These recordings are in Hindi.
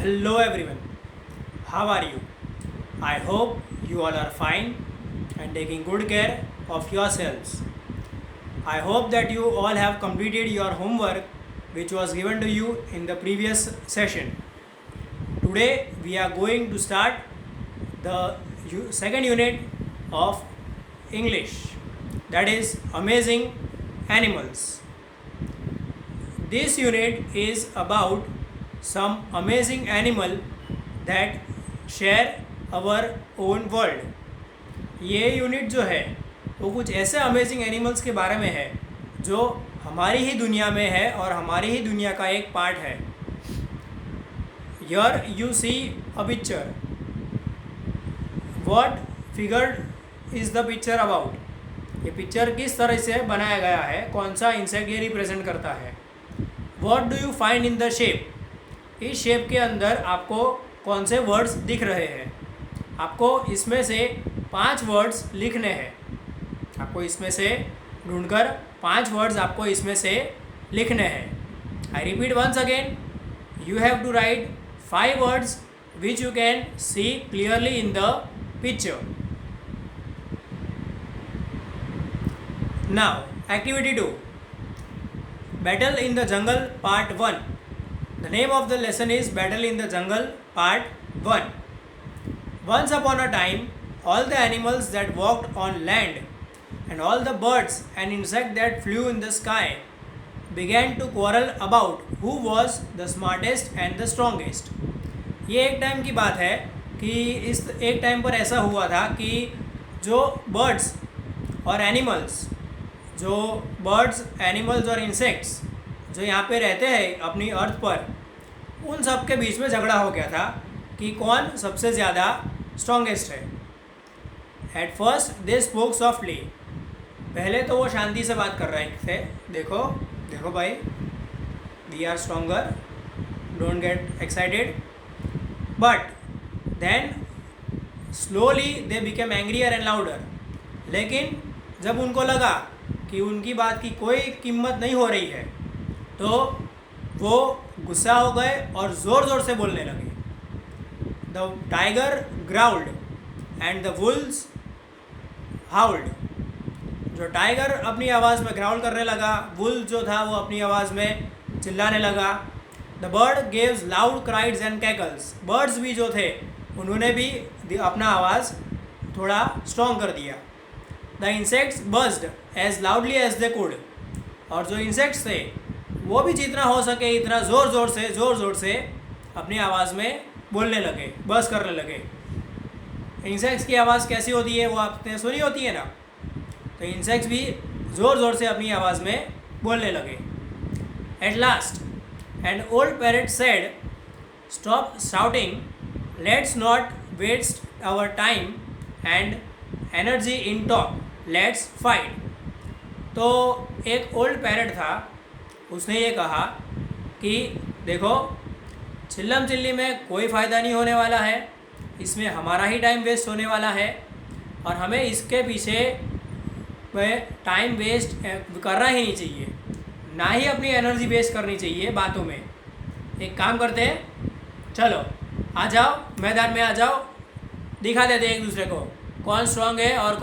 Hello everyone, how are you? I hope you all are fine and taking good care of yourselves. I hope that you all have completed your homework which was given to you in the previous session. Today we are going to start the second unit of English, that is Amazing Animals. This unit is about some amazing animal that share our own world. ये यूनिट जो है वो कुछ ऐसे अमेजिंग एनिमल्स के बारे में है जो हमारी ही दुनिया में है और हमारी ही दुनिया का एक पार्ट है. Here you see a picture. What figure is the picture about? ये पिक्चर किस तरह से बनाया गया है, कौन सा इंसेक्ट ये रिप्रेजेंट करता है. What do you find in the shape? इस शेप के अंदर आपको कौन से वर्ड्स दिख रहे हैं. आपको इसमें से 5 वर्ड्स लिखने हैं. आपको इसमें से ढूंढकर 5 वर्ड्स आपको इसमें से लिखने हैं. I repeat once again, you have to write 5 words which you can see clearly in the picture. Now activity 2, Battle in the Jungle Part 1. The name of the lesson is Battle in the Jungle Part 1. Once upon a time, all the animals that walked on land and all the birds and insects that flew in the sky began to quarrel about who was the smartest and the strongest. ये एक टाइम की बात है कि इस एक टाइम पर ऐसा हुआ था कि जो बर्ड्स और एनिमल्स और इंसेक्ट्स जो यहाँ पे रहते हैं अपनी अर्थ पर, उन सब के बीच में झगड़ा हो गया था कि कौन सबसे ज़्यादा स्ट्रॉन्गेस्ट है. At first they spoke softly. पहले तो वो शांति से बात कर रहे थे. देखो भाई, we are stronger, don't get excited. But then slowly they became angrier and louder. लेकिन जब उनको लगा कि उनकी बात की कोई कीमत नहीं हो रही है तो वो गुस्सा हो गए और ज़ोर ज़ोर से बोलने लगे. The tiger growled and the wolves howled. जो टाइगर अपनी आवाज़ में ग्राउल करने लगा, वुल्व जो था वो अपनी आवाज़ में चिल्लाने लगा. The bird gave loud cries and cackles. Birds भी जो थे उन्होंने भी अपना आवाज़ थोड़ा स्ट्रॉन्ग कर दिया. The insects buzzed as loudly as they could. और जो इंसेक्ट्स थे वो भी जितना हो सके इतना ज़ोर ज़ोर से अपनी आवाज़ में बोलने लगे, बज़ करने लगे. इंसेक्ट्स की आवाज़ कैसी होती है वो आपने सुनी होती है ना. तो इंसेक्ट्स भी ज़ोर ज़ोर से अपनी आवाज़ में बोलने लगे. At last an old parrot said, stop shouting, let's not waste our time and energy in talk, let's fight. तो एक ओल्ड पैरेट था, उसने ये कहा कि देखो, चिल्लम चिल्ली में कोई फ़ायदा नहीं होने वाला है, इसमें हमारा ही टाइम वेस्ट होने वाला है और हमें इसके पीछे टाइम वेस्ट करना ही नहीं चाहिए, ना ही अपनी एनर्जी वेस्ट करनी चाहिए बातों में. एक काम करते हैं, चलो आ जाओ मैदान में, आ जाओ, दिखा देते एक दूसरे को कौन स्ट्रॉन्ग है और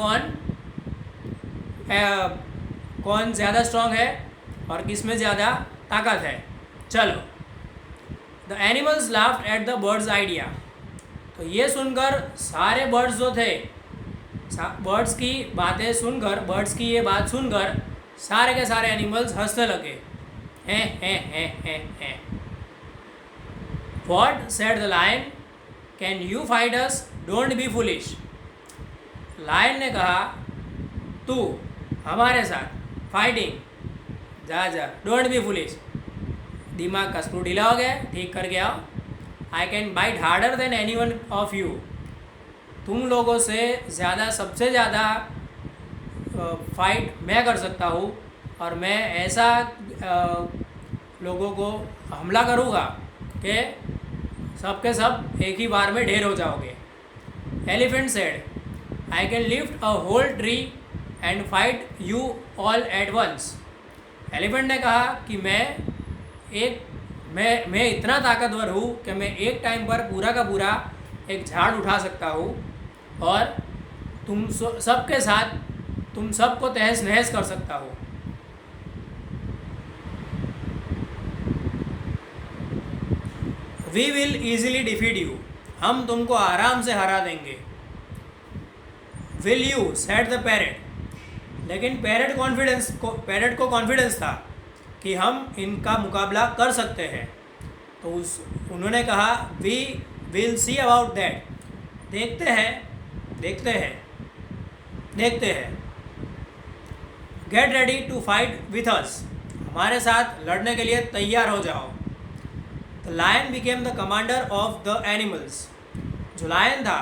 कौन ज़्यादा स्ट्रॉन्ग है और किस में ज़्यादा ताकत है. चलो. The animals laughed at the birds idea. तो ये सुनकर सारे बर्ड्स जो थे, बर्ड्स की बातें सुनकर, बर्ड्स की ये बात सुनकर सारे के सारे एनिमल्स हंसने लगे. हैं. What said the lion, can you fight us, don't be foolish. Lion ने कहा, तू हमारे साथ फाइटिंग, जा, डोंट बी फुलिश. दिमाग का स्क्रू ढीला हो गया, ठीक करके आओ. I can bite harder than any one of you. तुम लोगों से ज़्यादा, सबसे ज़्यादा फाइट मैं कर सकता हूँ और मैं ऐसा लोगों को हमला करूँगा कि सबके सब एक ही बार में ढेर हो जाओगे. Elephant said, I can lift a whole tree and fight you all at once. Elephant ने कहा कि मैं एक मैं इतना ताकतवर हूँ कि मैं एक टाइम पर पूरा का पूरा एक झाड़ उठा सकता हूँ और तुम सबके साथ तुम सबको तहस नहस कर सकता हूँ। We will easily defeat you, हम तुमको आराम से हरा देंगे। Will you set the parrot, लेकिन पैरेट को कॉन्फिडेंस था कि हम इनका मुकाबला कर सकते हैं। तो उन्होंने कहा we will see about that, देखते हैं देखते हैं देखते हैं। Get ready to fight with us, हमारे साथ लड़ने के लिए तैयार हो जाओ। The lion became the commander of the animals, जो लायन था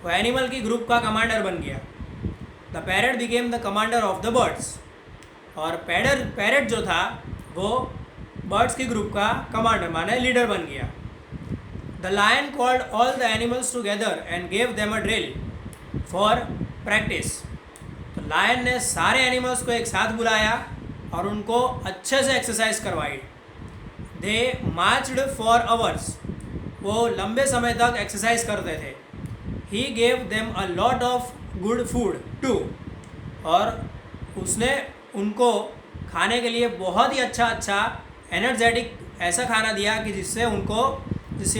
वो एनिमल की ग्रुप का कमांडर बन गया। The parrot became the commander of the birds, और पैरेट जो था वो बर्ड्स की ग्रुप का कमांडर माने लीडर बन गया। The lion called all the animals together and gave them a drill for practice, तो लायन ने सारे एनिमल्स को एक साथ बुलाया और उनको अच्छे से एक्सरसाइज करवाई। दे मार्च्ड फॉर आवर्स, वो लंबे समय तक एक्सरसाइज करते थे। He gave them a lot of good food too, और उसने उनको खाने के लिए बहुत ही अच्छा एनर्जेटिक ऐसा खाना दिया कि जिससे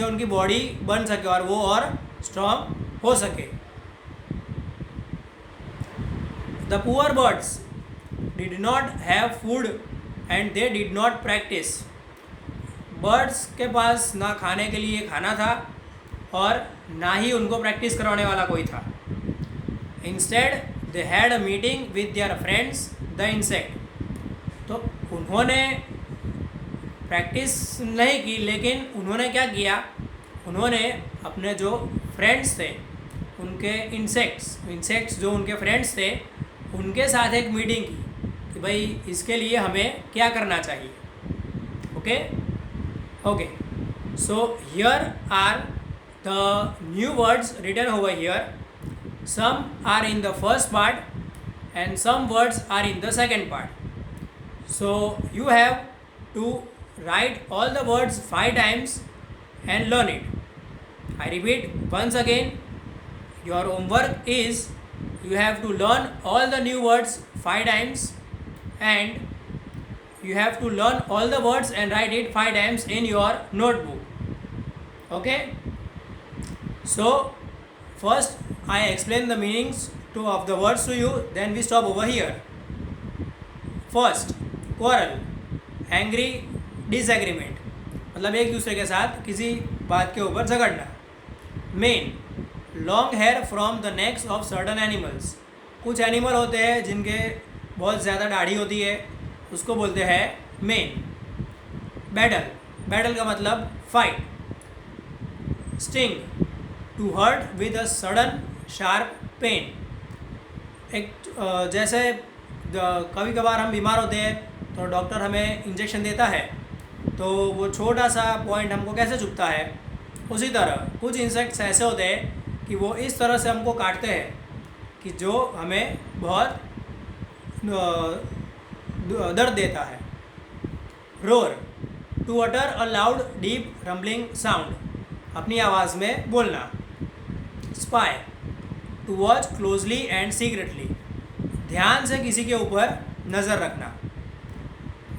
उनकी बॉडी बन सके और वो और स्ट्रॉन्ग हो सके। The poor birds did not have food and they did not practice, birds के पास ना खाने के लिए खाना था और ना ही उनको प्रैक्टिस करवाने वाला कोई था। Instead they had a meeting with their friends the insect, तो उन्होंने प्रैक्टिस नहीं की, लेकिन उन्होंने क्या किया, उन्होंने अपने जो फ्रेंड्स थे उनके इंसेक्ट्स जो उनके फ्रेंड्स थे उनके साथ एक मीटिंग की कि भाई इसके लिए हमें क्या करना चाहिए। Okay so here are the new words written over here, some are in the first part and some words are in the second part. So you have to write all the words 5 times and learn it. I repeat once again, your homework is you have to learn all the new words 5 times and you have to learn all the words and write it 5 times in your notebook. Okay, so first I explain the meanings of the words to you, then we stop over here. First, quarrel, angry, disagreement, मतलब एक दूसरे के साथ किसी बात के ऊपर झगड़ना। Mane, long hair from the necks of certain animals, कुछ एनिमल होते हैं जिनके बहुत ज़्यादा दाढ़ी होती है, उसको बोलते हैं मेन। बैटल का मतलब fight. Sting, to hurt with a sudden sharp pain, एक जैसे कभी कभार हम बीमार होते हैं तो डॉक्टर हमें इंजेक्शन देता है तो वो छोटा सा पॉइंट हमको कैसे चुभता है, उसी तरह कुछ इंसेक्ट्स ऐसे होते हैं कि वो इस तरह से हमको काटते हैं कि जो हमें बहुत दर्द देता है। Roar, to utter a loud deep rumbling sound, अपनी आवाज़ में बोलना। Spy, to watch closely and secretly, ध्यान से किसी के ऊपर नज़र रखना।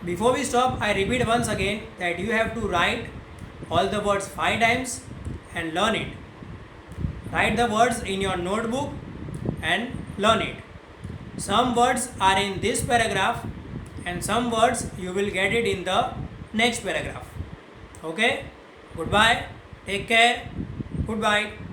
Before we stop I repeat once again that you have to write all the words 5 times and learn it. Write the words in your notebook and learn it. Some words are in this paragraph and some words you will get it in the next paragraph. Okay? Goodbye. Take care. Goodbye.